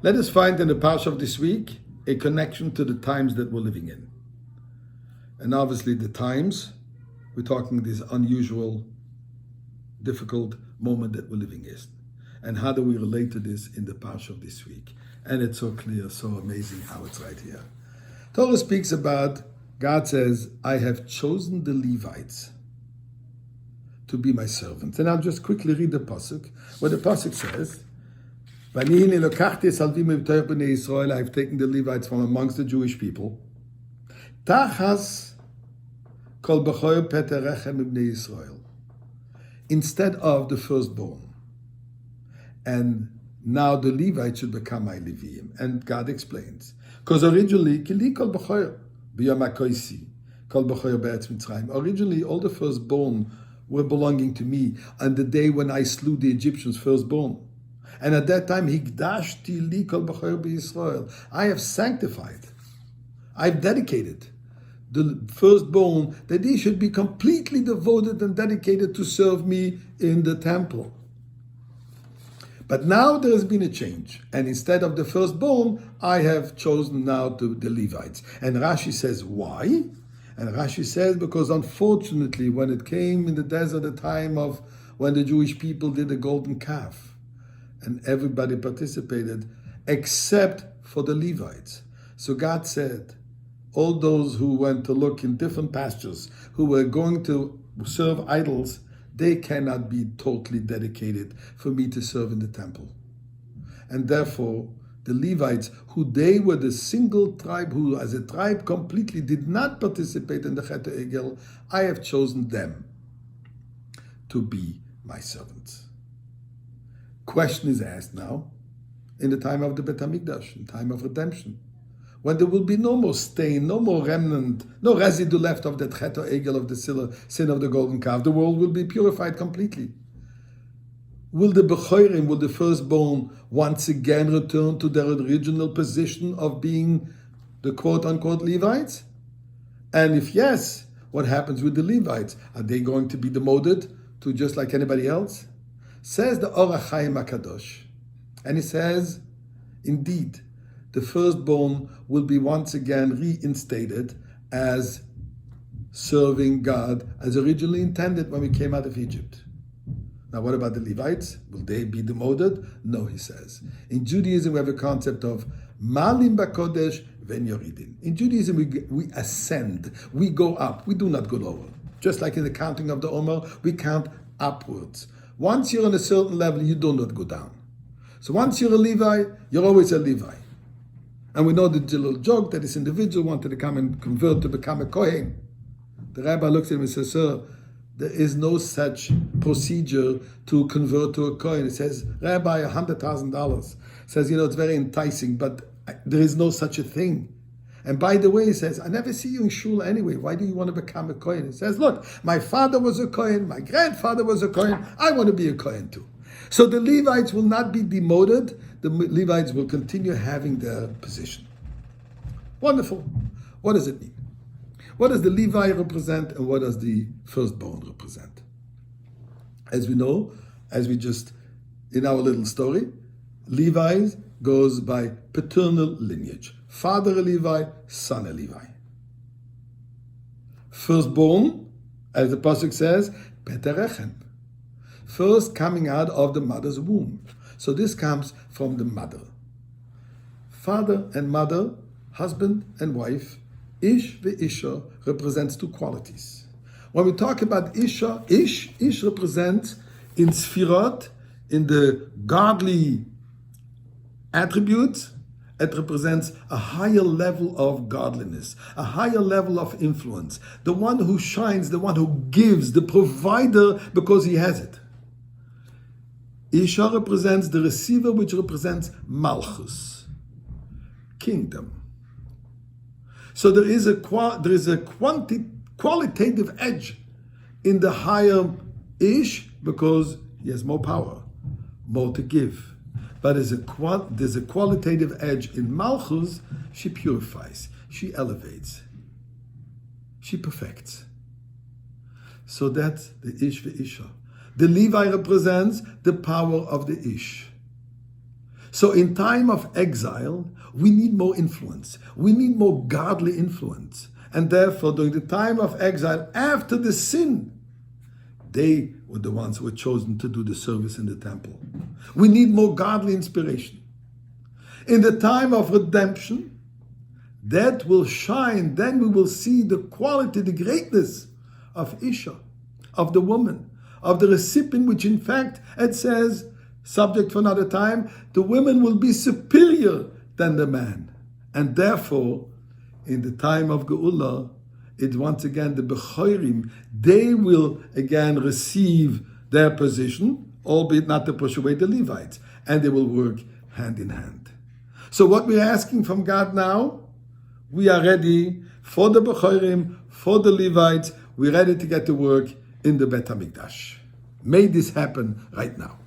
Let us find in the parsha of this week a connection to the times that we're living in. And obviously the times, we're talking this unusual, difficult moment that we're living in. And how do we relate to this in the parsha of this week? And it's so clear, so amazing how it's right here. Torah speaks about, God says, I have chosen the Levites to be my servants. And I'll just quickly read the pasuk, where the pasuk says, I have taken the Levites from amongst the Jewish people. Instead of the firstborn. And now the Levites should become my Leviim. And God explains. Because originally, originally all the firstborn were belonging to me on the day when I slew the Egyptians' firstborn. And at that time, I have sanctified, I've dedicated the firstborn that they should be completely devoted and dedicated to serve me in the temple. But now there has been a change. And instead of the firstborn, I have chosen now the Levites. And Rashi says, why? And Rashi says, because unfortunately, when it came in the desert, the time of when the Jewish people did the golden calf, and everybody participated, except for the Levites. So God said, all those who went to look in different pastures, who were going to serve idols, they cannot be totally dedicated for me to serve in the temple. And therefore, the Levites, who they were the single tribe who as a tribe completely did not participate in the Chet Egel, I have chosen them to be my servants. Question is asked now, in the time of the Bet HaMikdash, in time of redemption, when there will be no more stain, no more remnant, no residue left of the Chet Egel of the sin of the golden calf, the world will be purified completely. Will the Bechorim, will the firstborn once again return to their original position of being the quote-unquote Levites? And if yes, what happens with the Levites? Are they going to be demoted to just like anybody else? Says the Orach Chaim HaKadosh, and he says, indeed, the firstborn will be once again reinstated as serving God as originally intended when we came out of Egypt. Now, what about the Levites? Will they be demoted? No, he says. In Judaism, we have a concept of Malim Bakodesh Ven Yoridin. In Judaism, we ascend, we go up, we do not go lower. Just like in the counting of the Omer, we count upwards. Once you're on a certain level, you do not go down. So once you're a Levi, you're always a Levi. And we know the little joke that this individual wanted to come and convert to become a Kohen. The rabbi looks at him and says, sir, there is no such procedure to convert to a Kohen. He says, Rabbi, $100,000. Says, it's very enticing, but there is no such a thing. And by the way, he says, I never see you in shul anyway. Why do you want to become a Kohen? He says, look, my father was a Kohen, my grandfather was a Kohen, I want to be a Kohen too. So the Levites will not be demoted. The Levites will continue having their position. Wonderful. What does it mean? What does the Levi represent and what does the firstborn represent? As we know, as we just, in our little story, Levi goes by paternal lineage. Father a Levi, son a Levi. Firstborn, as the pasuk says, Peterechen. First coming out of the mother's womb. So this comes from the mother. Father and mother, husband and wife, Ish ve'isha represents two qualities. When we talk about Isha, Ish represents in Sfirot, in the godly attributes, it represents a higher level of godliness, a higher level of influence, the one who shines, the one who gives, the provider because he has it. Isha represents the receiver, which represents Malchus, kingdom. So there is a qualitative edge in the higher Ish because he has more power, more to give. But there's a qualitative edge in Malchus. She purifies, she elevates, she perfects. So that's the Ish ve'isha. The Levi represents the power of the Ish. So in time of exile, we need more influence. We need more godly influence. And therefore, during the time of exile, after the sin, they were the ones who were chosen to do the service in the temple. We need more godly inspiration. In the time of redemption, that will shine. Then we will see the quality, the greatness of Isha, of the woman, of the recipient, which in fact, it says, subject for another time, the women will be superior than the man. And therefore, in the time of Geula, it's once again the Bechorim, they will again receive their position, albeit not to push away the Levites, and they will work hand in hand. So what we're asking from God now, we are ready for the Bechorim, for the Levites, we're ready to get to work in the Bet HaMikdash. May this happen right now.